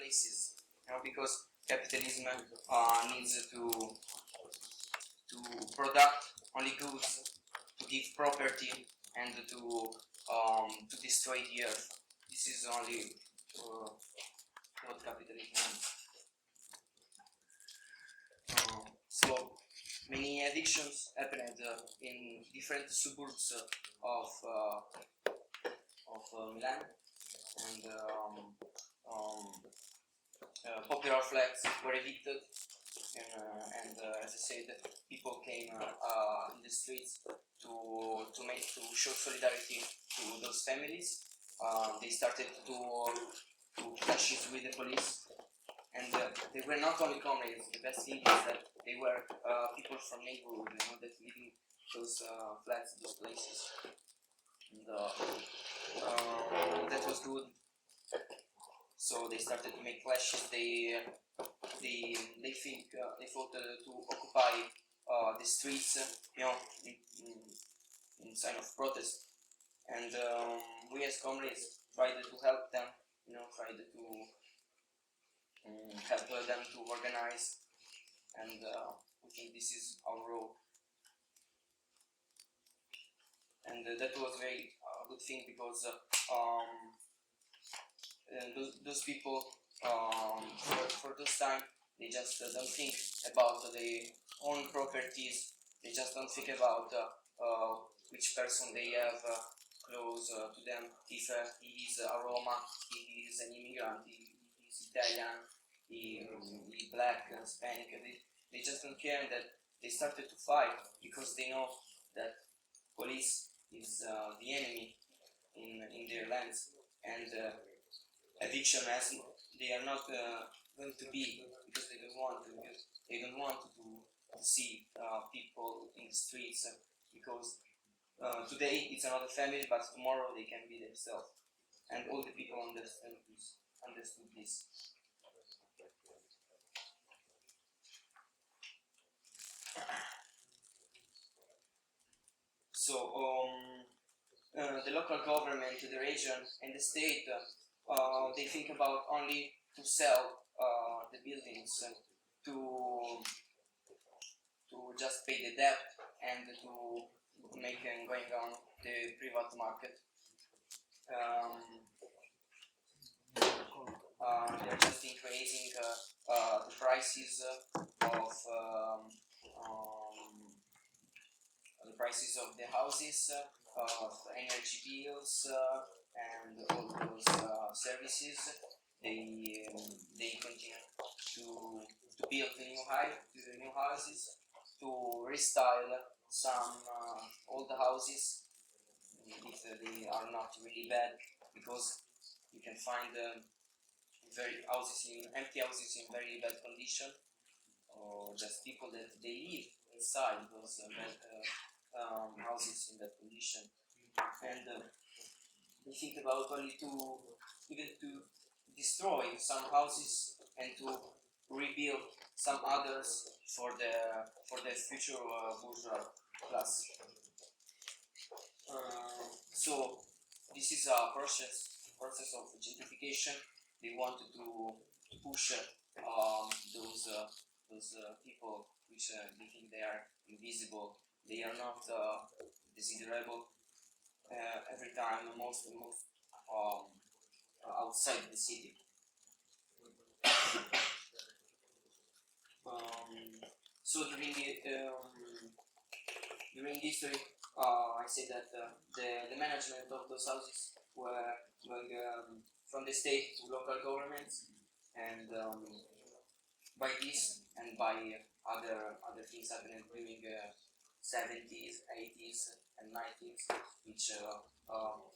places, because capitalism needs to product only goods, to give property, and to destroy the earth. This is only what capitalism means. So many evictions happened in different suburbs of Milan, and popular flats were evicted, and as I said, people came in the streets to show solidarity to those families. They started to clashes with the police, and they were not only comrades. The best thing is that they were people from neighborhood, that live in those flats, those places, and that was good. So they started to make clashes. They thought to occupy the streets, in sign of protest. And we as comrades tried to help them, tried to help them to organize, and we think this is our role. And that was very good thing, because those people, for this time, they just don't think about their own properties. They just don't think about which person they have close to them. If he is a Roma, he is an immigrant, he is Italian, he black, Hispanic. They just don't care, and that they started to fight because they know that police is the enemy in their lands, and eviction as they are not going to be, because they don't want to, see people in the streets, because today it's another family, but tomorrow they can be themselves, and all the people understood this. So the local government, the region, and the state, they think about only to sell the buildings, to just pay the debt, and to make going on the private market. They're just increasing the prices of the houses, of energy bills, and all those services. They continue to build the new houses, to restyle some old houses if they are not really bad, because you can find empty houses in very bad condition, or just people that they live inside those bad houses in that condition, and they think about only to destroy some houses and to rebuild some others for the future bourgeois class. So this is a process of gentrification. They wanted to push those people which they think they are invisible. They are not desirable. Every time, most outside the city. So during history, I say that the management of those houses were going from the state to local governments, and by this and by other things happening during 70s, 80s, and 90s, which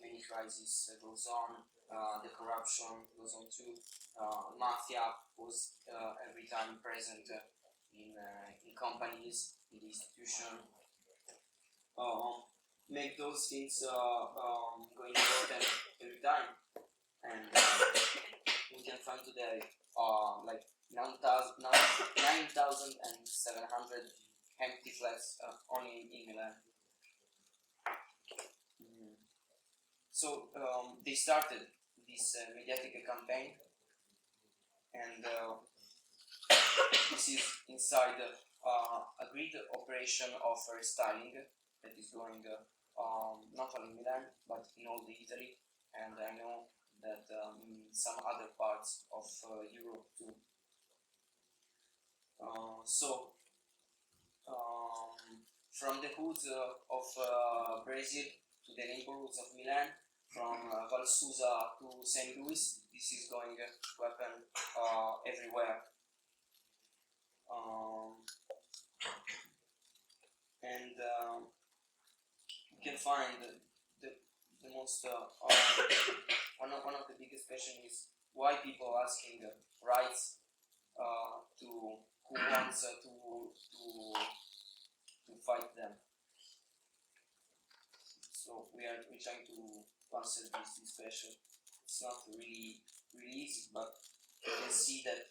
many crises goes on. The corruption goes on too. Mafia was every time present in companies, in the institution. Make those things going important every time, and we can find today like 9,700 empty flats only in Milan. So they started this mediatic campaign and this is inside a grid operation of restyling that is going not only in Milan but in all the Italy, and I know that in some other parts of Europe too. From the hoods of Brazil to the neighborhoods of Milan, from Val Susa to St. Louis, this is going to happen everywhere. And you can find the most one of the biggest questions is why people are asking rights to who wants to fight them. So we're trying to answer this question. It's not really easy, but you can see that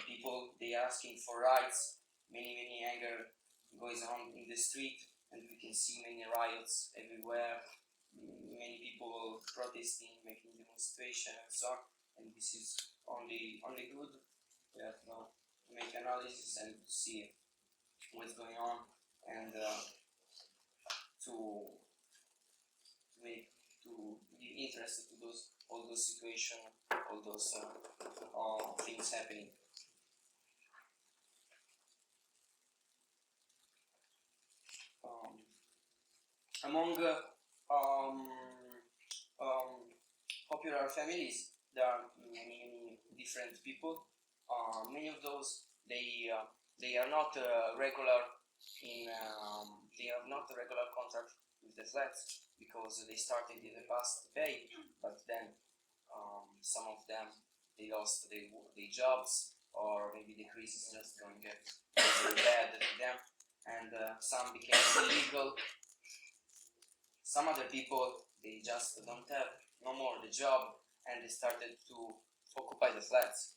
people, they are asking for rights. Many anger goes on in the street, and we can see many riots everywhere. Many people protesting, making demonstrations, and so on. And this is only good. We have to make analysis and to see what's going on, and to be interested to all those situations, all those things happening. Among popular families, there are many different people. Many of those they are not regular in they have not a regular contract with the flats because they started in the past to pay, but then some of them they lost their jobs, or maybe the crisis just going very bad to them, and some became illegal. Some other people, they just don't have no more the job, and they started to occupy the flats.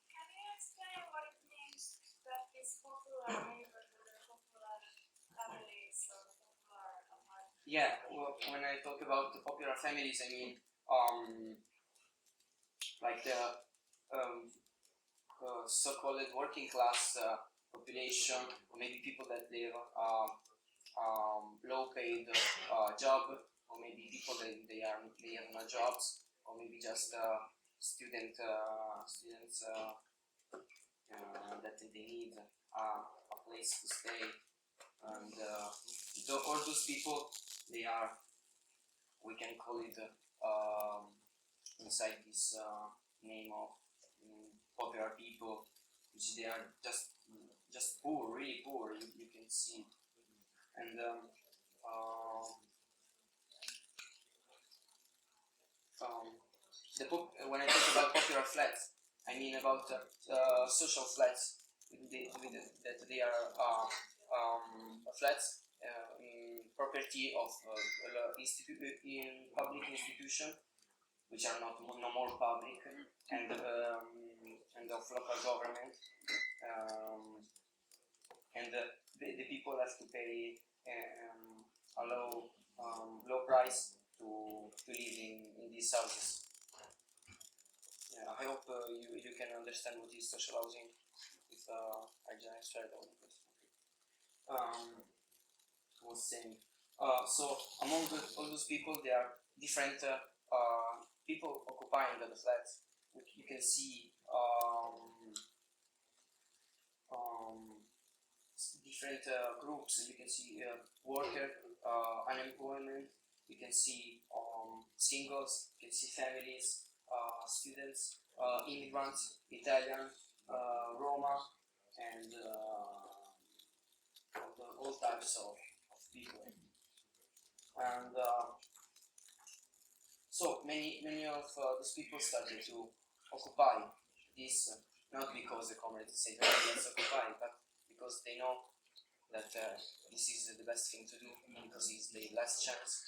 Can you explain what it means that this popular neighborhood or popular families or popular apartments? Yeah, well, when I talk about the popular families, I mean like the so-called working class population, or maybe people that live low-paid job, or maybe people that they have no jobs, or maybe just students that they need a place to stay, and all those people, they are, we can call it inside this name of popular people, which they are just poor, really poor. You can see. And when I talk about popular flats, I mean about social flats that they are flats in property of in public institution, which are no more public, and of local government, and the people have to pay a low price to live in these houses. Yeah, I hope you can understand what is social housing. If I just shared all the question. Was saying. So among all those people, there are different people occupying the flats. You can see different groups. You can see worker, unemployment. You can see singles. You can see families, students, immigrants, Italian, Roma, and all types of people. And so many of those people started to occupy this, not because the comrades say let's occupy, but because they know that this is the best thing to do, because it's the last chance.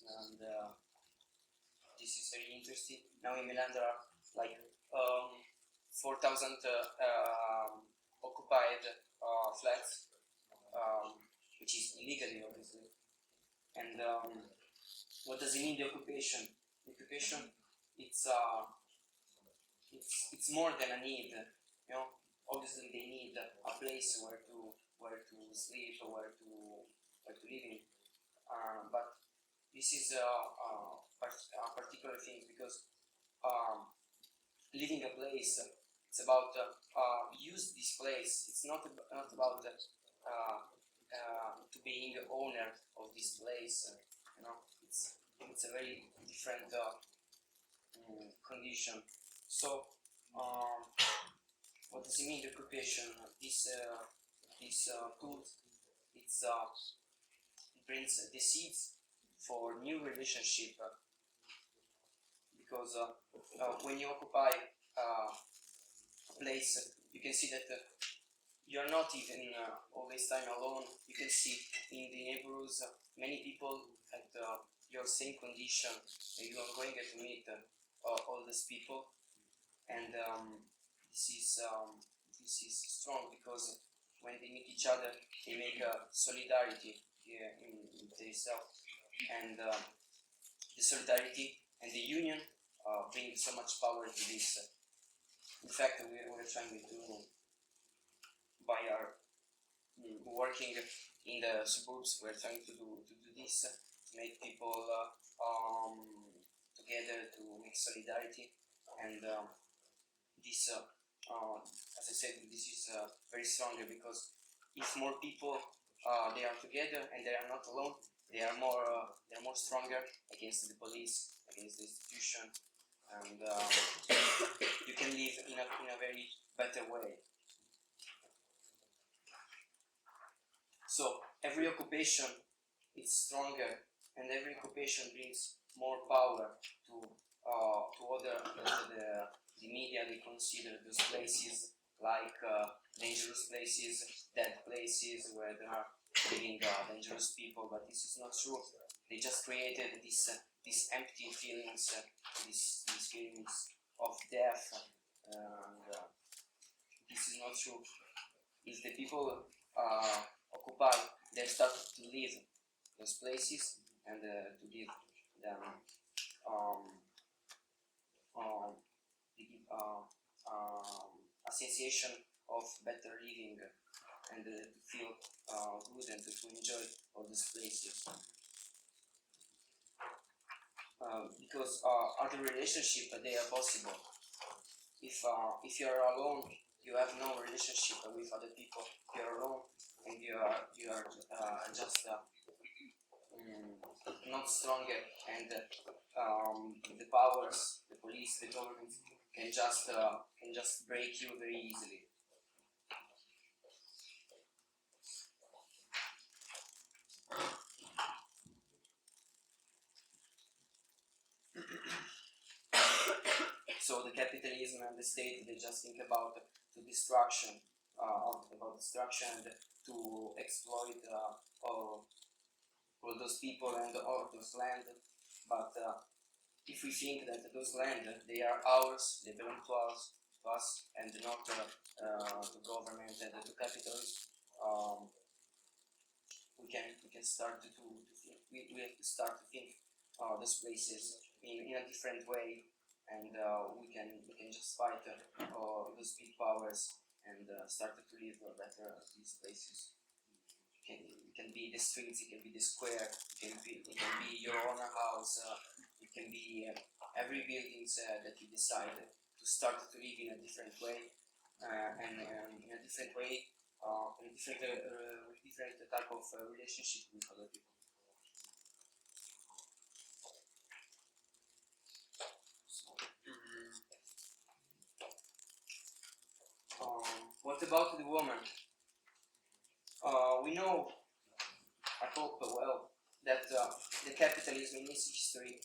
And this is very interesting. Now in Milan there are like 4,000 occupied flats, which is illegally, obviously. And what does it mean, the occupation? The occupation, it's it's more than a need. You know, obviously they need a place where to sleep or where to live in. But this is a particular thing because living a place, it's about use this place. It's not about to being the owner of this place. You know, it's a very different condition. So, what does it mean? The occupation. This tool, it's it brings the seeds for new relationship. Because when you occupy a place, you can see that you are not even all this time alone. You can see in the neighborhoods many people at your same condition. You are going to meet all these people, and this is strong because when they meet each other, they make a solidarity in themselves, and the solidarity and the union bring so much power to this. In fact, we're trying to, by our working in the suburbs, we're trying to do this, to make people together, to make solidarity, and this, as I said, this is very stronger because if more people they are together and they are not alone, they are more stronger against the police, against the institution, and you can live in a very better way. So every occupation is stronger, and every occupation brings more power to other the media. They consider those places like dangerous places, dead places where there are living dangerous people, but this is not true. They just created these empty feelings, these feelings of death, and this is not true. If the people occupy, they start to leave those places and to give them a sensation of better living and to feel good and to enjoy all these places. Because other relationships they are possible. If you are alone, you have no relationship with other people. You are alone, and you are just not stronger, and the powers, the police, the government can just break you very easily. So the capitalism and the state, they just think about the destruction, about destruction, and to exploit all those people and all those land. But if we think that those land, they are ours, they belong to us and not to government and to capitalism, we can start to think. We have to start to think those places in a different way, and we can just fight those big powers and start to live better these places. It can be the streets, it can be the square, it can be your own house, it can be every building that you decide to start to live in a different way, and in a different way, in a different type of relationship with other people. What about the woman? We know, I hope well, that the capitalism in its history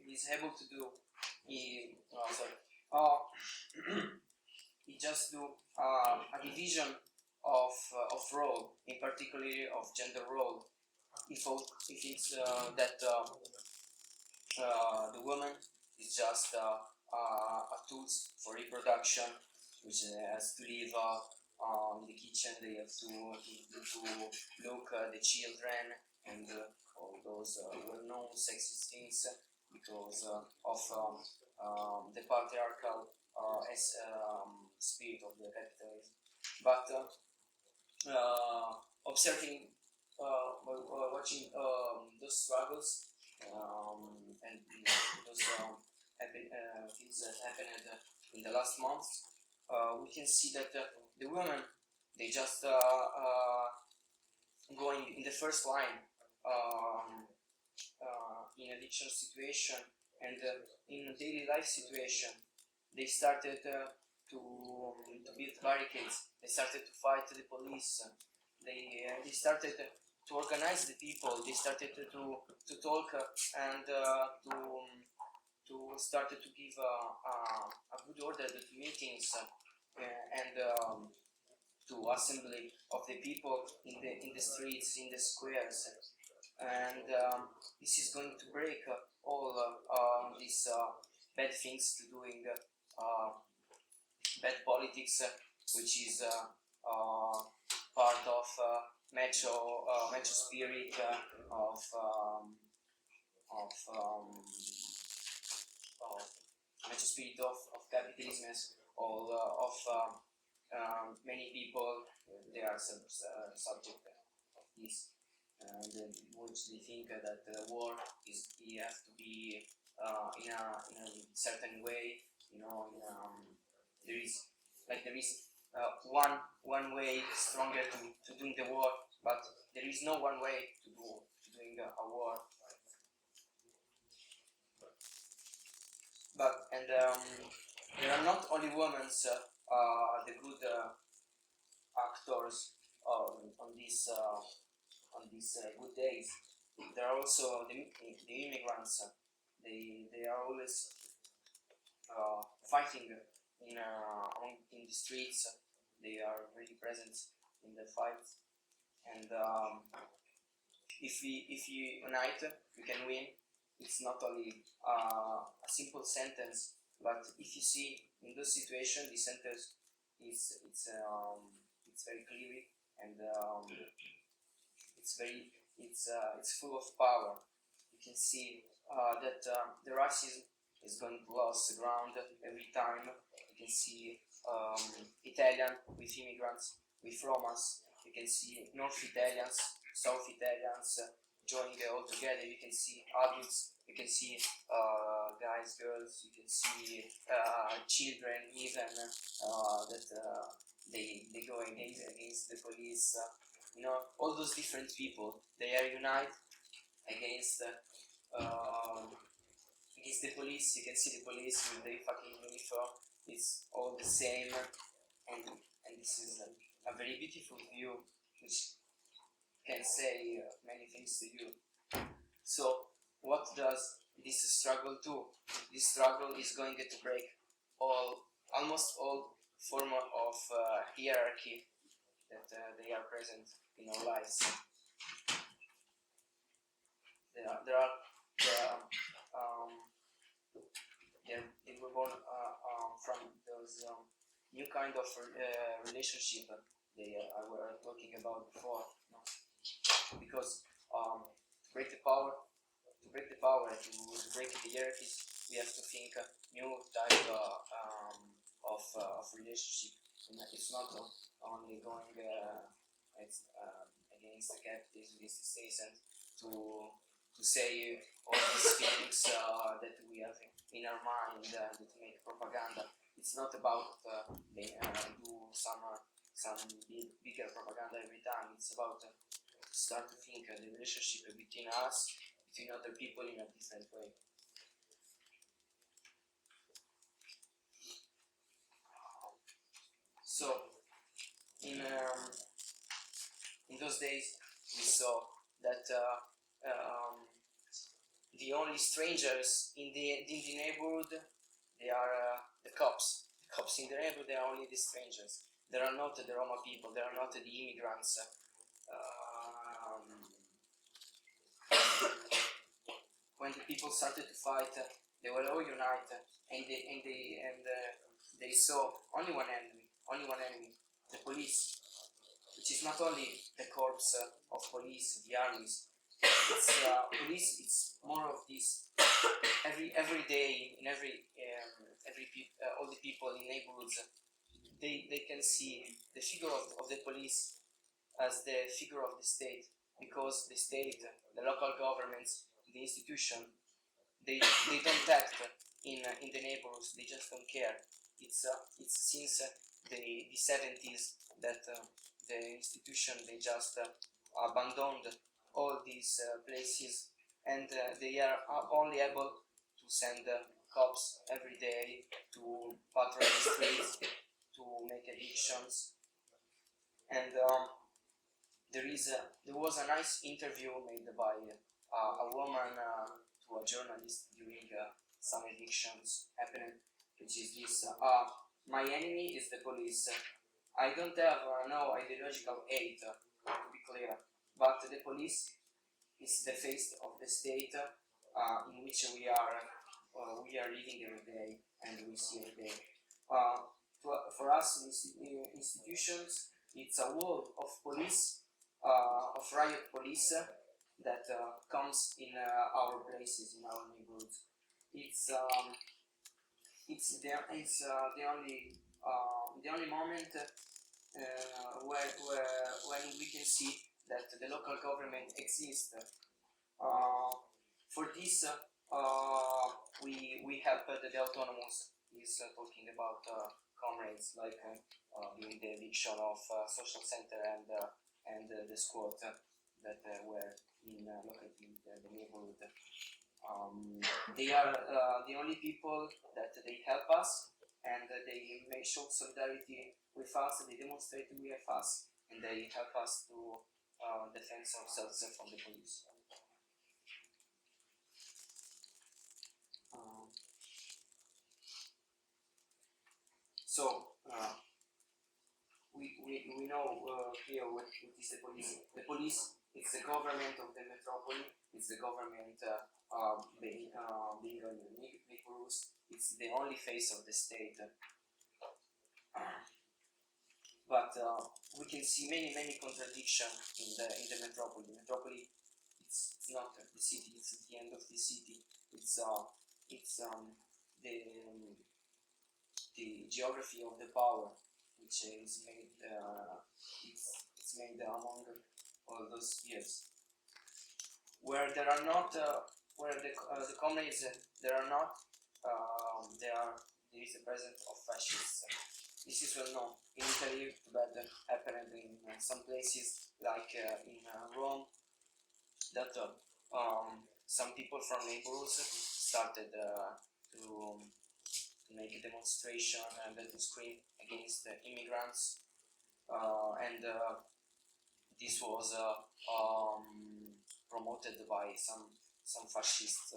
is able to do. He just do a division of role, in particular of gender role. If it's that the woman is just a tool for reproduction, which has to live in the kitchen. They have to look the children and all those well-known sexist things. because of the patriarchal spirit of the capitalism. But observing, watching those struggles and those things that happened in the last months, we can see that the women, they just going in the first line in addiction situation and in daily life situation. They started to build barricades. They started to fight the police. They started to organize the people. They started to talk and to start to give a good order to meetings and to assembly of the people in the streets, in the squares, and this is going to break all these bad things to doing bad politics, which is part of macho spirit of macho spirit of capitalism, all of many people. They are subject of this, and which they think that war you have to be in a certain way, you know. There is one way stronger to doing the war, but there is no one way to doing a war. But there are not only women, the good actors on these good days. There are also the immigrants. They are always fighting in the streets. They are really present in the fights, and if we unite, we can win. It's not only a simple sentence, but if you see in those situations, the sentence it's very clear, and it's full of power. You can see that the racism is going to lose the ground every time. You can see Italian with immigrants, with Romans. You can see North Italians, South Italians joining all together. You can see adults. You can see guys, girls. You can see children even that they go against the police. You know, all those different people, they are united against the police. You can see the police with their fucking uniform. It's all the same, and this is a very beautiful view, which can say many things to you. So, what does this struggle do? This struggle is going to break almost all form of hierarchy that they are present in our lives. They were born from those new kind of relationship I were talking about before. No? Because to break the power, to break the hierarchies, we have to think new type of relationship. It's not only going against the capitalism, against the state, and to say all these things that we have in our mind and to make propaganda. It's not about do some bigger propaganda every time. It's about to start to think the relationship between us, between other people in a different way. So, in those days, we saw that the only strangers in the neighborhood, they are the cops. The cops in the neighborhood, they are only the strangers. They are not the Roma people. They are not the immigrants. When the people started to fight, they were all united, and they saw only one enemy, the police, which is not only the corps of police, the armies. It's police. It's more of this every day, in all the people in neighborhoods, they can see the figure of the police as the figure of the state, because the state, the local governments, the institution, they don't act in the neighborhoods. They just don't care. It's since the 70s that the institution, they just abandoned all these places, and they are only able to send cops every day to patrol the streets, to make evictions. And there was a nice interview made by a woman to a journalist during some evictions happening, which is this: my enemy is the police. I don't have no ideological hate, to be clear, but the police is the face of the state in which we are living every day and we see every day. For us, institutions, it's a wall of police, of riot police that comes in our places, in our neighborhoods. It's the only moment when we can see that the local government exists. For this, we help the autonomous. Is talking about comrades like during the eviction of social center and the squad that were located in the neighborhood. They are the only people that they help us, and they may show solidarity with us. They demonstrate with us, and they help us to defend ourselves from the police. So we know here what is the police. The police is the government of the metropolis. It's the government being on the neighborhoods. It's the only face of the state. But we can see many contradictions in the metropolis. The metropolis, it's not the city. It's the end of the city. It's the geography of the power, which is made it's made among all those years, where there are not where the comrades there are not there is a presence of fascists. This is well known in Italy, but happened in some places like in Rome, that some people from neighborhoods started to make a demonstration and to scream against the immigrants, and this was promoted by some fascist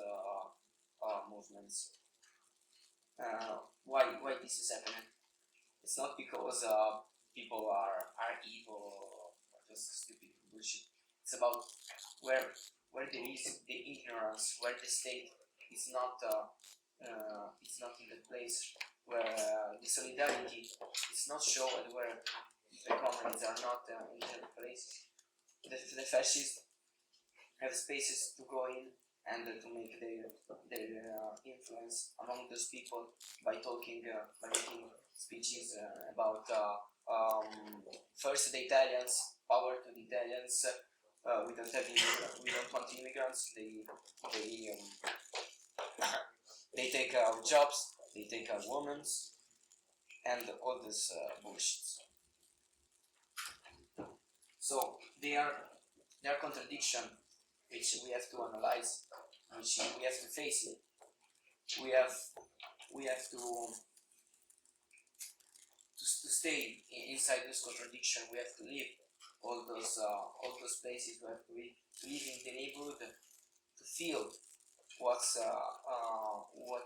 movements. Why this is happening? It's not because people are evil or just stupid bullshit. It's about where there is the ignorance, where the state is not it's not in the place, where the solidarity is not shown, where the comrades are not in their places. The fascists have spaces to go in and to make their influence among those people by talking, by making speeches about first the Italians, power to the Italians. We don't want immigrants. They take our jobs, they take our women, and all this bullshit. So they are contradiction, which we have to analyze, which we have to face it. We have to stay inside this contradiction. We have to live all those places. We have to live in the neighborhood, to feel what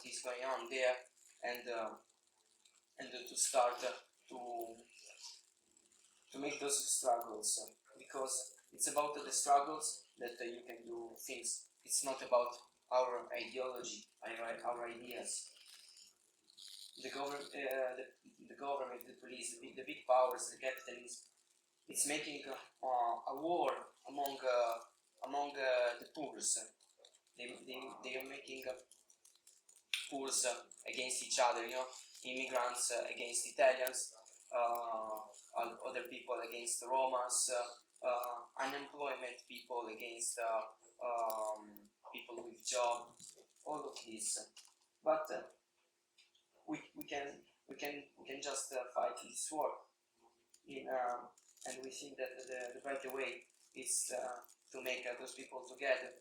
is going on there, and to start to make those struggles, because it's about the struggles that you can do things. It's not about our ideology, our ideas. The government, the police, the big powers, the capitalism, it's making a war among the poor. They are making Poors against each other, you know, immigrants against Italians, other people against Romas, unemployment people against people with job, all of this. But we can just fight this war, and we think that the better way is to make those people together.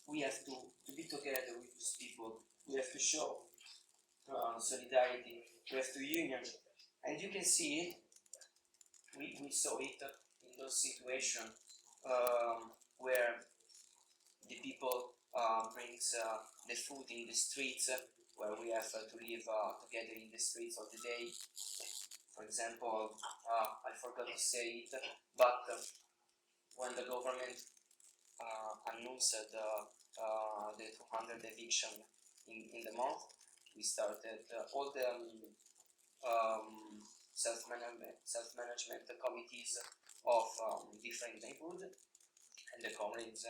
We have to be together with those people. We have to show solidarity. We have to union, and you can see it. We saw it in those situations where the people brings the food in the streets, where we have to live together in the streets of the day. For example, I forgot to say it, but when the government announced the 200 eviction in the month, we started all the self-management committees of different neighborhoods, and the comrades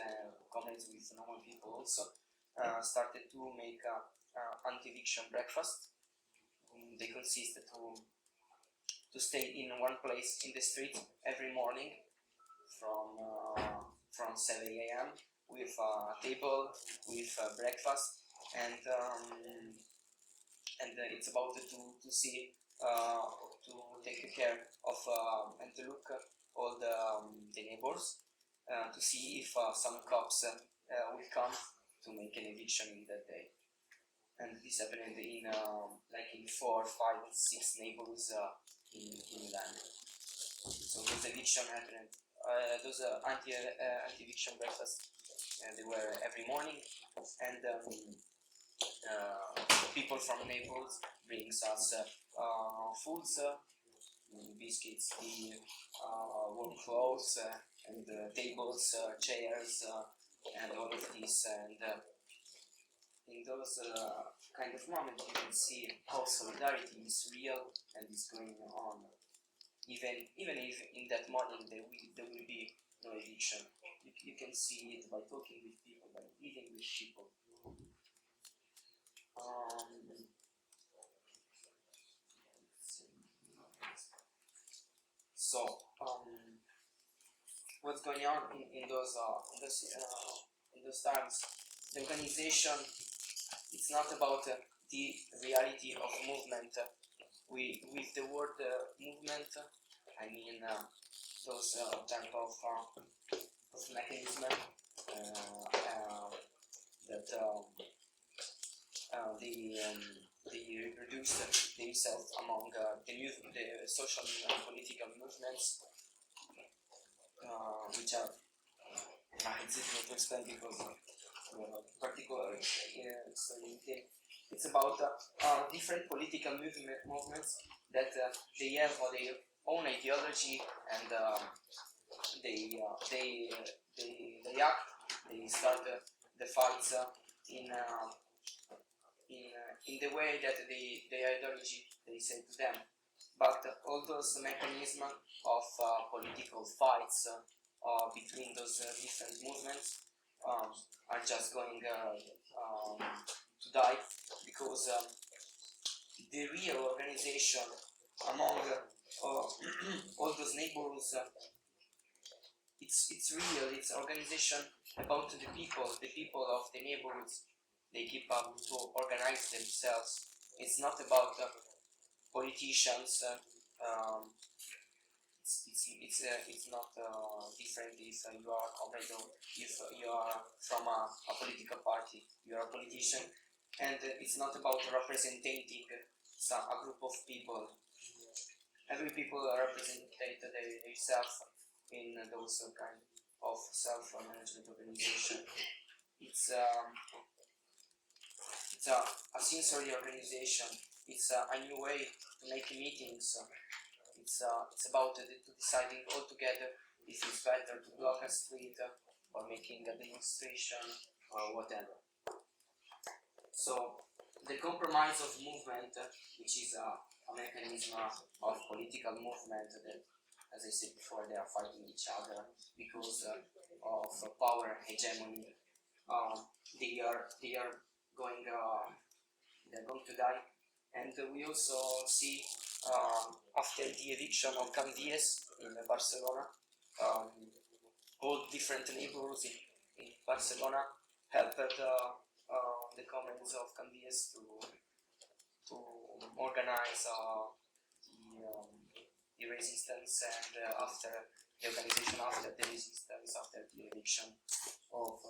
with normal people also started to make anti-eviction breakfast. They consist to stay in one place in the street every morning from 7 a.m. with a table, with breakfast, and it's about to see to take care of and to look all the neighbors to see if some cops will come to make an eviction in that day. And this happened in like in 4, 5, 6 neighborhoods in Milan. So those eviction happened. Those anti-eviction breakfasts, they were every morning, and people from neighborhoods brings us foods, biscuits, tea, warm clothes, and tables, chairs, and all of this. And in those kind of moments, you can see how solidarity is real and is going on. Even if in that morning there will be no eviction, you can see it by talking with people, by eating with people. So what's going on in those times? The organization, it's not about the reality of movement. With the word movement, I mean those type of mechanism that they reduce themselves among the social and political movements, which are it's difficult to explain because particular it's about different political movements that they have their own ideology, and they act, they start the fights in the way that the ideology they say to them. But all those mechanisms of political fights between those different movements are just going to die, because the real organization among all those neighborhoods, it's real, it's organization about the people of the neighborhoods. They keep up to organize themselves. It's not about politicians. It's not different if you are a comrade or if you are from a political party. You are a politician, and it's not about representing a group of people. Every people represent themselves in those kind of self-management organization. It's a sensory organization. It's a new way to make meetings. It's about deciding all together if it's better to block a street or making a demonstration or whatever. So the compromise of movement, which is a mechanism of political movement that, as I said before, they are fighting each other because of power hegemony. They are going. They they're going to die. And we also see after the eviction of Can Vies in Barcelona, all different neighborhoods in Barcelona helped the comments of Can Vies to organize the resistance, and after the organization after the resistance, after the eviction of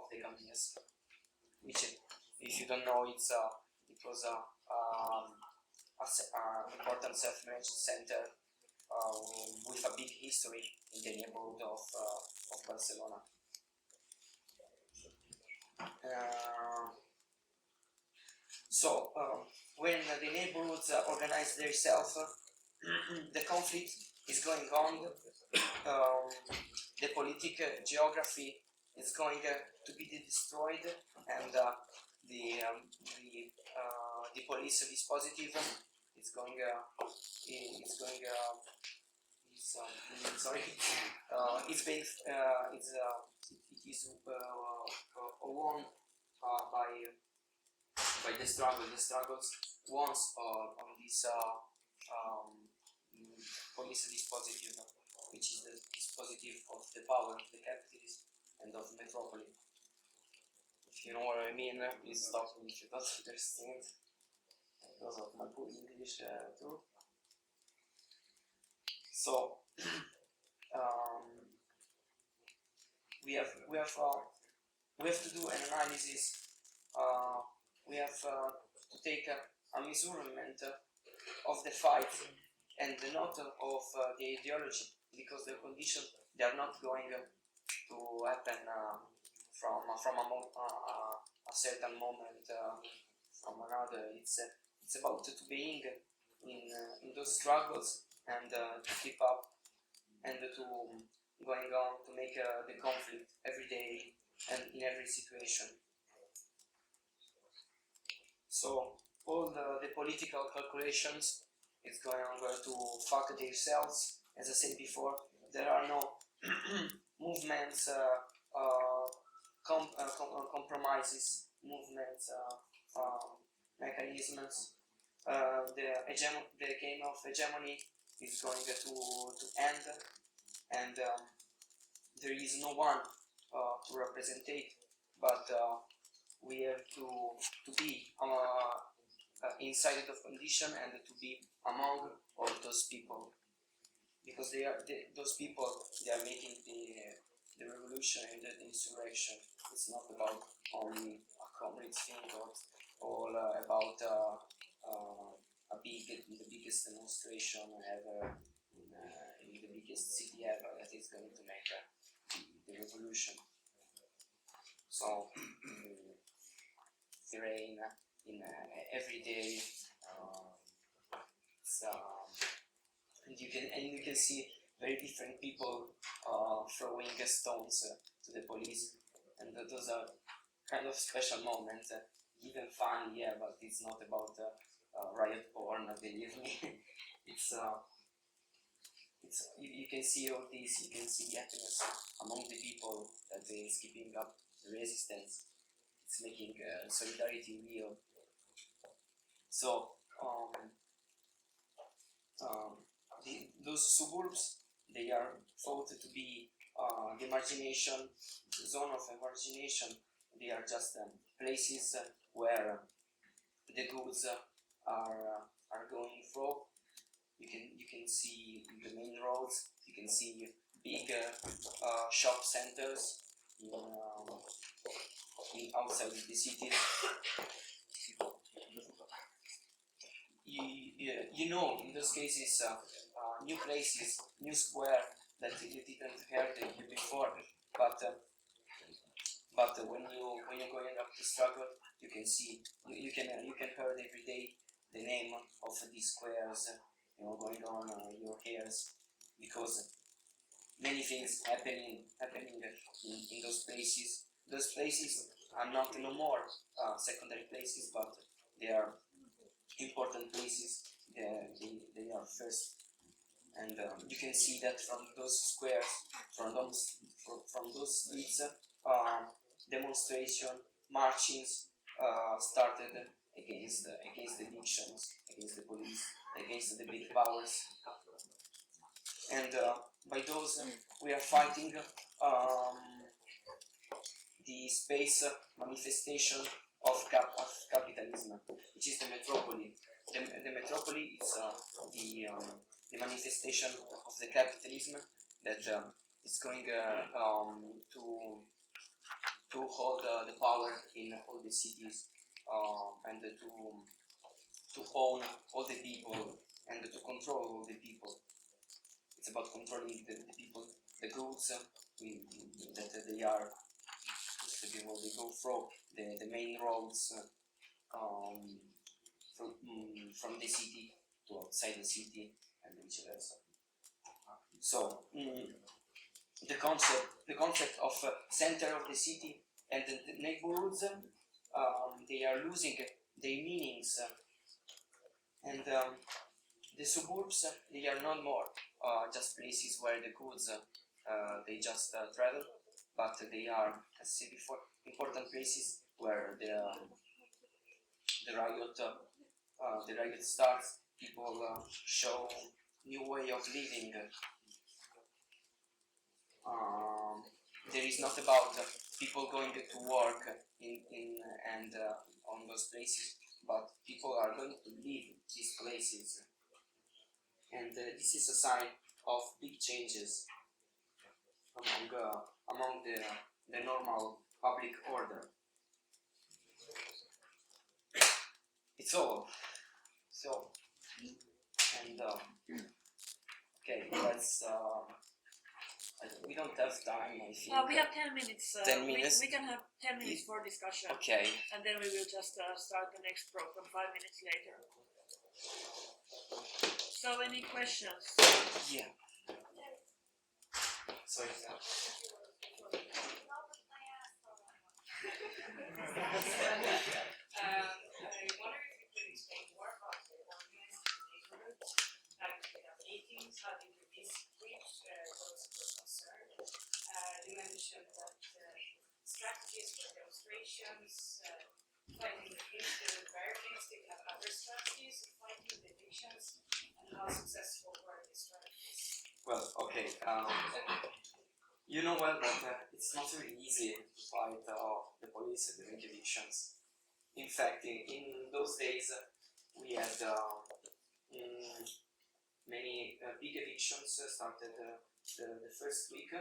the Can Vies, which, if you don't know, it was an important self-managed center with a big history in the neighborhood of Barcelona. So when the neighborhoods organize themselves, the conflict is going on. The political geography is going to be destroyed, and the police dispositive is going it is won by the struggles once on this police dispositive, which is the dispositive of the power of the capitalist and of metropolis. If you know what I mean, please stop me if you don't understand, because of my poor English too. So we have to do an analysis. We have to take a measurement of the fight and not of the ideology, because the conditions, they are not going to happen from a certain moment from another. It's about to being in those struggles and to keep up and to going on to make the conflict every day and in every situation. So all the political calculations is going to fuck themselves. As I said before, there are no movements, compromises, movements, mechanisms. The game of hegemony is going to end, and there is no one to represent it, but we have to be inside the condition and to be among all those people, because those people, they are making the revolution and the insurrection. It's not about only a communist thing or all about the biggest demonstration ever in the biggest city ever that is going to make the revolution. So the rain in every day, and you can see very different people throwing stones to the police, and those are kind of special moments, even fun, yeah, but it's not about riot porn, believe me. It's you can see all this, you can see the happiness among the people that is keeping up the resistance. It's making solidarity real. So those suburbs, they are thought to be the margination, the zone of margination. They are just places where the goods are going through. You can see the main roads. You can see big shop centers in outside the city. You know, in those cases, new places, new square that you didn't heard you before, but when you're going up to struggle, you can see, you can hear every day the name of these squares, going on your ears, because many things happening in those places. Those places are not no more secondary places, but they are important places. They are first, and you can see that from those squares, from those streets, demonstration, marchings, started against the evictions, against the police, against the big powers, and by those we are fighting the space manifestation of capitalism, which is the metropoly. The metropoly is the manifestation of the capitalism that is going to hold the power in all the cities and to own all the people and to control all the people. It's about controlling the people, the goods that they are. They go through the main roads from the city to outside the city and vice versa. So the concept of center of the city and the neighborhoods, they are losing their meanings, and the suburbs, they are not more just places where the goods they just travel, but they are, as I said before, important places where the riot starts. People show new way of living. There is not about people going to work in on those places, but people are going to leave these places, and this is a sign of big changes among the normal public order. It's all. So, and okay, let's. We don't have time, I think. We have 10 minutes. 10 minutes? We can have 10 minutes for discussion. Okay. And then we will just start the next program 5 minutes later. So, any questions? Yeah. Sorry. I wonder if you could explain more about the organized neighborhood, like meetings, how they do this, which those were concerned. You mentioned that strategies for demonstrations, fighting against the barricades, they have other strategies of fighting the evictions, and how successful were these strategies? Well, okay. You know well that it's not really easy to fight the police during evictions. In fact, in those days, we had many big evictions started the first week.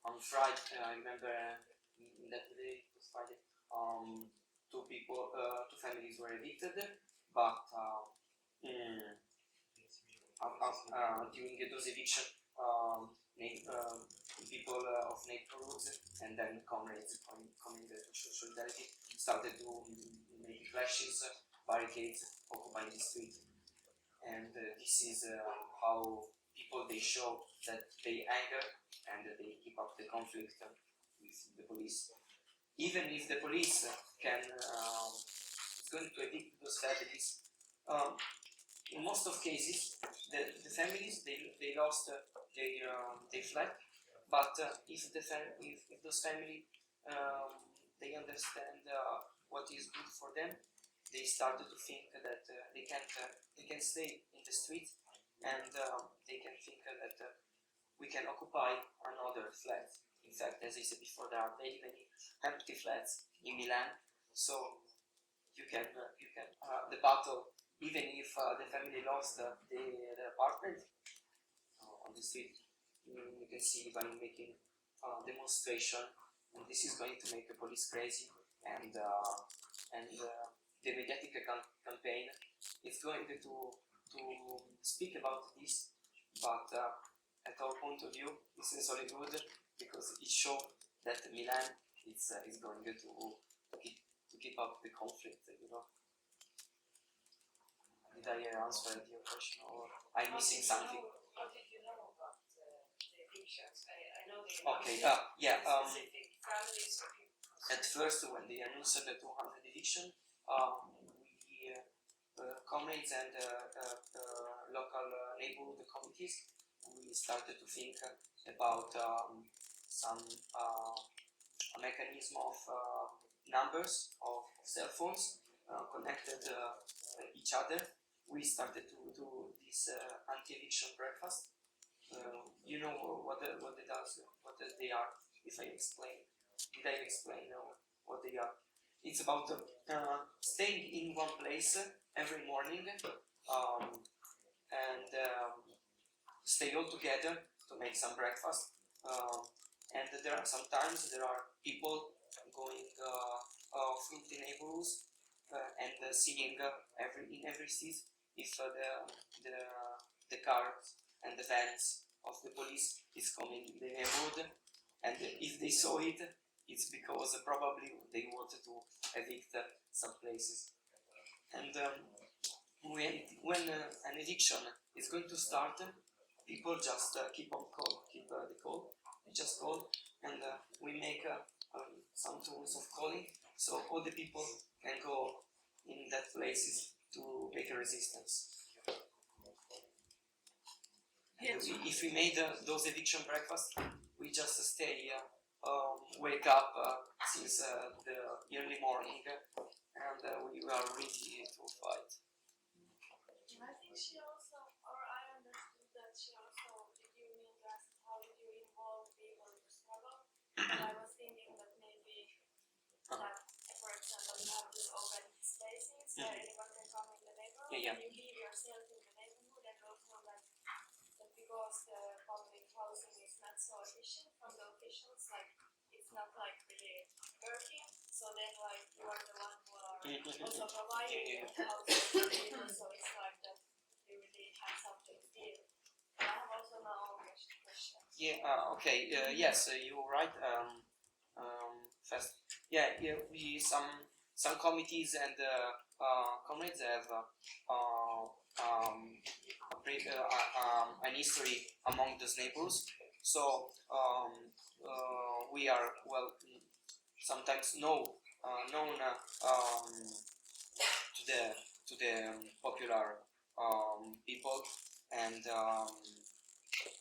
On Friday, I remember in that day, it was Friday, two families were evicted, but during those evictions, people of neighborhoods and then comrades coming to solidarity started to make clashes, barricades, occupying the street, and this is how people they show that they anger and they keep up the conflict with the police. Even if the police can is going to evict those families, in most of cases the families they lost their flat, but if those families they understand what is good for them, they started to think that they can stay in the street, and they can think that we can occupy another flat. In fact, as I said before, there are many empty flats in Milan, so you can the battle, even if the family lost the apartment on the street, you can see Ivan making demonstration, and this is going to make the police crazy, and the mediatic campaign is going to speak about this, but at our point of view, this is only good because it shows that Milan is going to keep up the conflict, you know. Did I answer your question, or I'm missing something? How did you know about the evictions? I know they Okay, yeah. specific families or people. At first, when they announced the 200 eviction, we comrades and local neighborhood committees, we started to think about some a mechanism of numbers of cell phones connected each other. We started to do this anti-eviction breakfast. You know what it does, what they are. If I explain, did I explain what they are? It's about staying in one place every morning and stay all together to make some breakfast. And sometimes there are people going through the neighborhoods and seeing in every street if the cars and the vans of the police is coming in the neighborhood, and if they saw it, it's because probably they wanted to evict some places. And when an eviction is going to start, people just keep the call. They just call, and we make some tools of calling, so all the people can go in that places to make a resistance. Yes. If we made those eviction breakfasts, we just stay, wake up since the early morning, and we are ready to fight. I think she also, or I understood that she also, did you mean to ask how did you involve people in the struggle? And I was thinking that maybe, like, for example, you have these open spaces where anyone can come in the neighborhood, Yeah. and you leave yourself in the neighborhood, and also like, that because the public housing is not so efficient from the officials, like, it's not like really working, so then like, you are the one who are also providing the housing to the people, so it's like that you really have something to give. I have also my own question. Yeah. Okay. Yes, you're right. First, we some committees and comrades have an history among those neighbors. So we are sometimes known to the popular people, and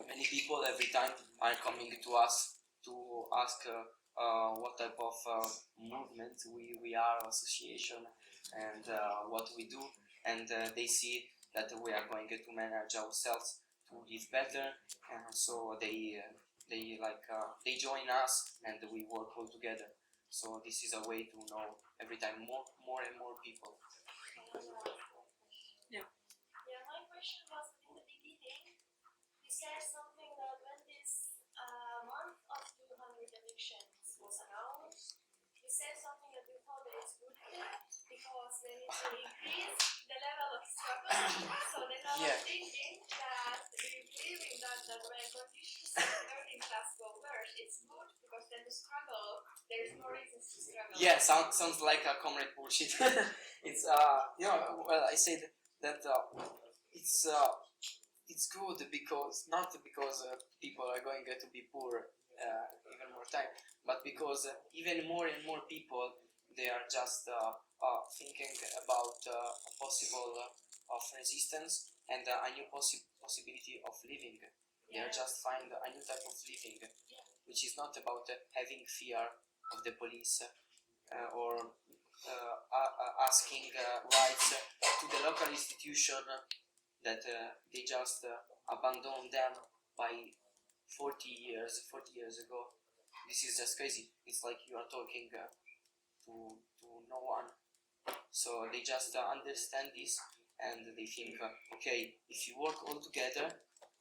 many people every time are coming to us to ask what type of movement we are, association, and what we do, and they see that we are going to manage ourselves to live better, and so they join us and we work all together. So this is a way to know every time more and more people. Yeah, my question was in the beginning, you said something that when this month of 200 evictions was announced, you said something that you thought that it's good because they need to increase the level of struggle. So then I was thinking that, do you believe in that when conditions of the working class go worse, it's good because then the struggle, there is more reasons to struggle. Yeah, sounds like a comrade bullshit. It's I said that it's good because not because people are going to be poor even more time, but because even more and more people, they are just thinking about a possible of resistance and a new possibility of living. They are just find a new type of living, which is not about having fear of the police or asking rights to the local institution that they just abandoned them by 40 years ago. This is just crazy. It's like you are talking to no one. So they just understand this, and they think, okay, if you work all together,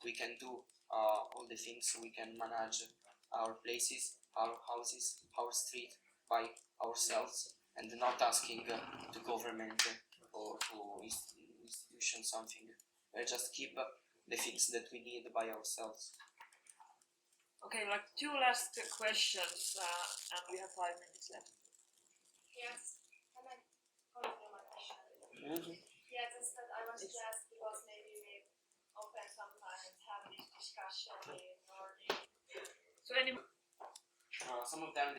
we can do all the things. We can manage our places, our houses, our street by ourselves, and not asking to government or to institution something. Just keep the things that we need by ourselves. Okay, like two last questions, and we have 5 minutes left. Yes, can I continue my question? Mm-hmm. Yeah, just that I was just because maybe we often sometimes have this discussion in Nordic. So any Some of them,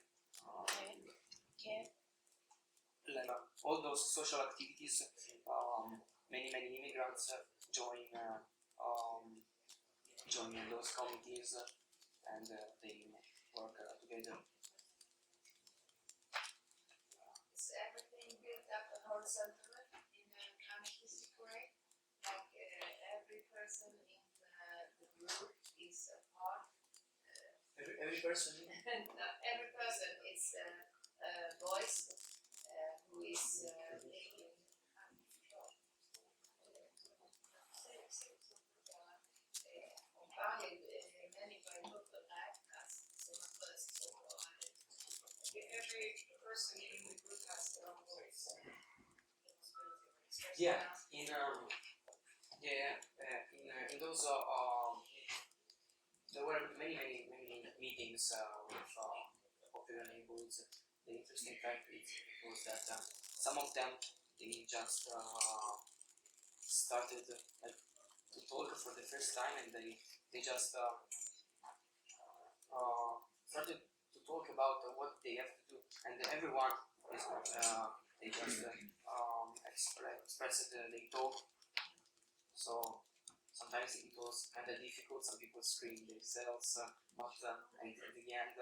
Okay. like all those social activities, many immigrants join those committees, and they work together. one sentiment in an anarchistic way, like every person in the group is a part. Every person. Every person is a voice who is taking on parler människor i gruppen räknas som en röst som every person in the group has their own voice. Yeah, in those there were many meetings with popular neighborhoods. The interesting fact was that some of them they just started to talk for the first time, and they just started to talk about what they have to do, and everyone is they just expressed their talk. So sometimes it was kind of difficult. Some people screamed themselves, but and at the end,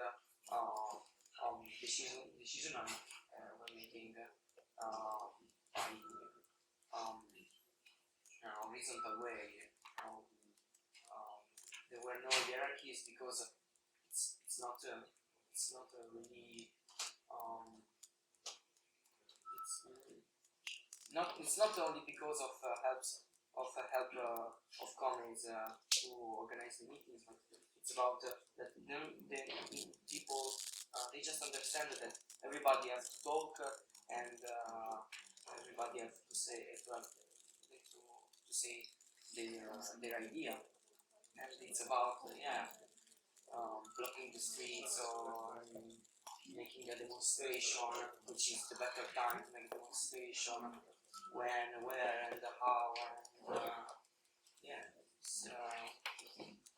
decision were making reasonable way. There were no hierarchies because it's not really it's not only because of help of comrades who organize the meetings, but it's about that the people they just understand that everybody has to talk and everybody has to say to say their idea, and it's about blocking the streets or making a demonstration, which is the better time to make a demonstration, when, where, and how.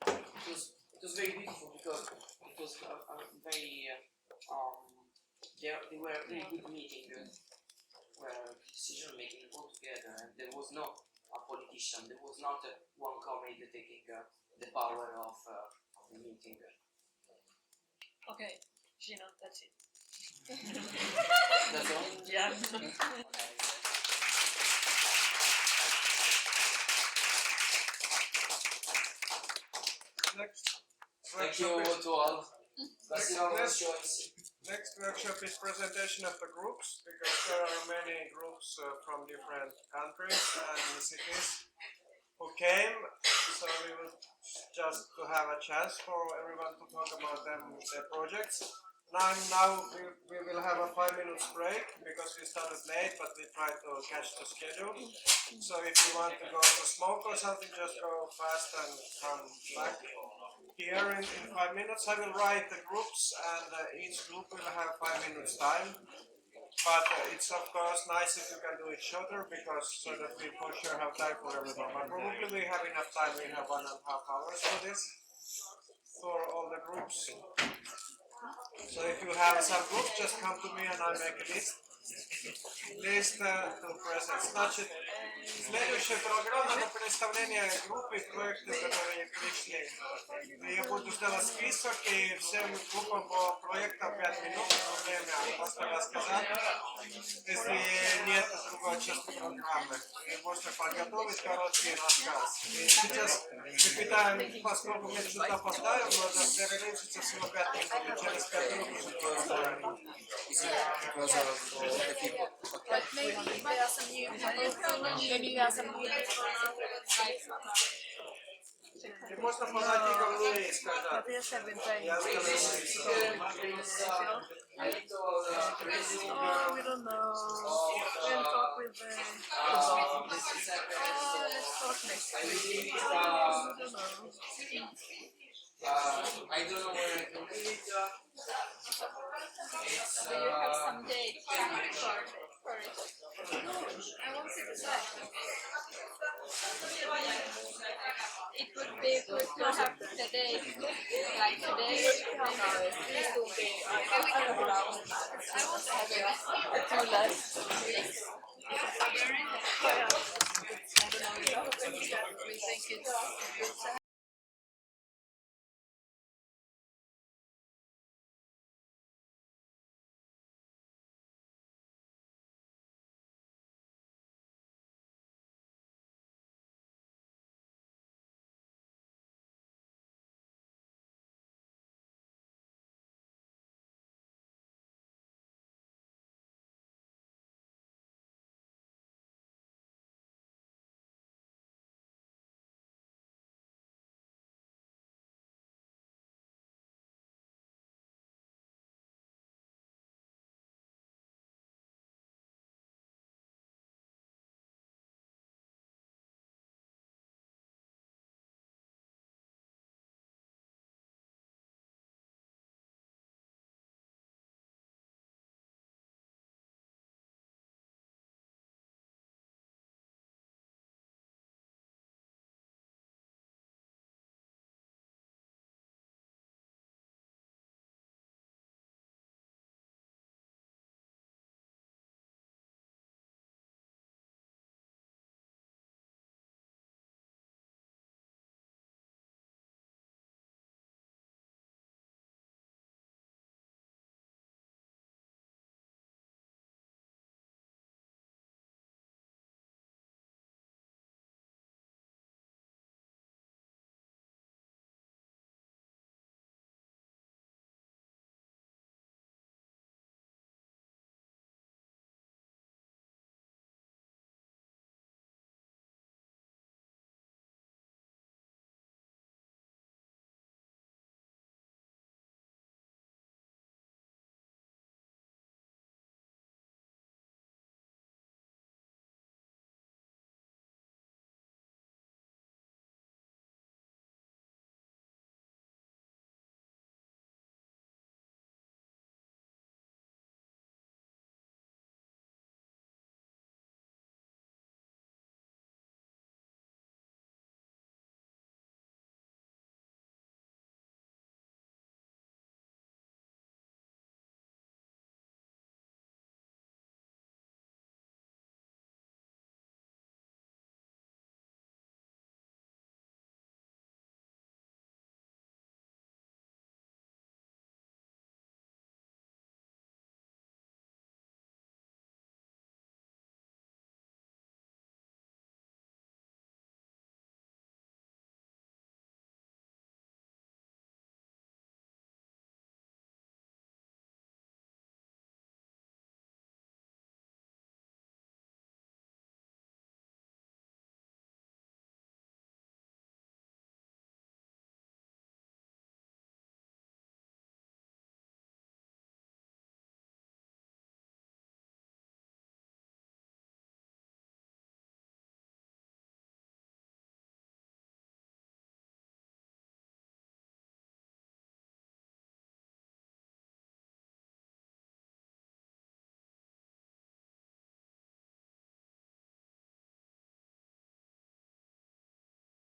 It was very beautiful because it was very they were a very good meeting where decision making all together, and there was no a politician. There was not one comrade taking the power of the meeting. Okay, Gino, that's it. That's all? Yeah. Next Thank you workshop is, to all. next workshop is presentation of the groups, because there are many groups from different countries and cities who came, so we will just to have a chance for everyone to talk about their projects. Now we will have a 5 minutes break because we started late, but we try to catch the schedule. So if you want to go to smoke or something, just go fast and come back. Here in 5 minutes I will write the groups, and each group will have 5 minutes time. But it's of course nice if you can do it shorter, because so that we for sure have time for everyone. But probably we have enough time, we have 1.5 hours for this, for all the groups. So if you have some groups, just come to me and I make a list. List to present. Значит, следующая программа на представление группы проекта, которые пришли. Я буду сделать список, и всем группам по проектам 5 минут время просто рассказать, если нет другой части программы. И можно подготовить короткий рассказ. И сейчас мы питаем, поскольку мы чуть опоздаем, можно перерываться всего 5 минут, и через 5 минут уже продолжаем. But maybe there are some new people, maybe there are some new people now. И можно подойти ко мне и сказать. Yes, I've been playing. Я скажу. Oh, we don't know. We'll talk with the. Let's talk next week. We don't know. I don't know where I can do it. Do you have some date for it? I want to decide. It would be good to have the date, like today. This will be. I want to have it too late.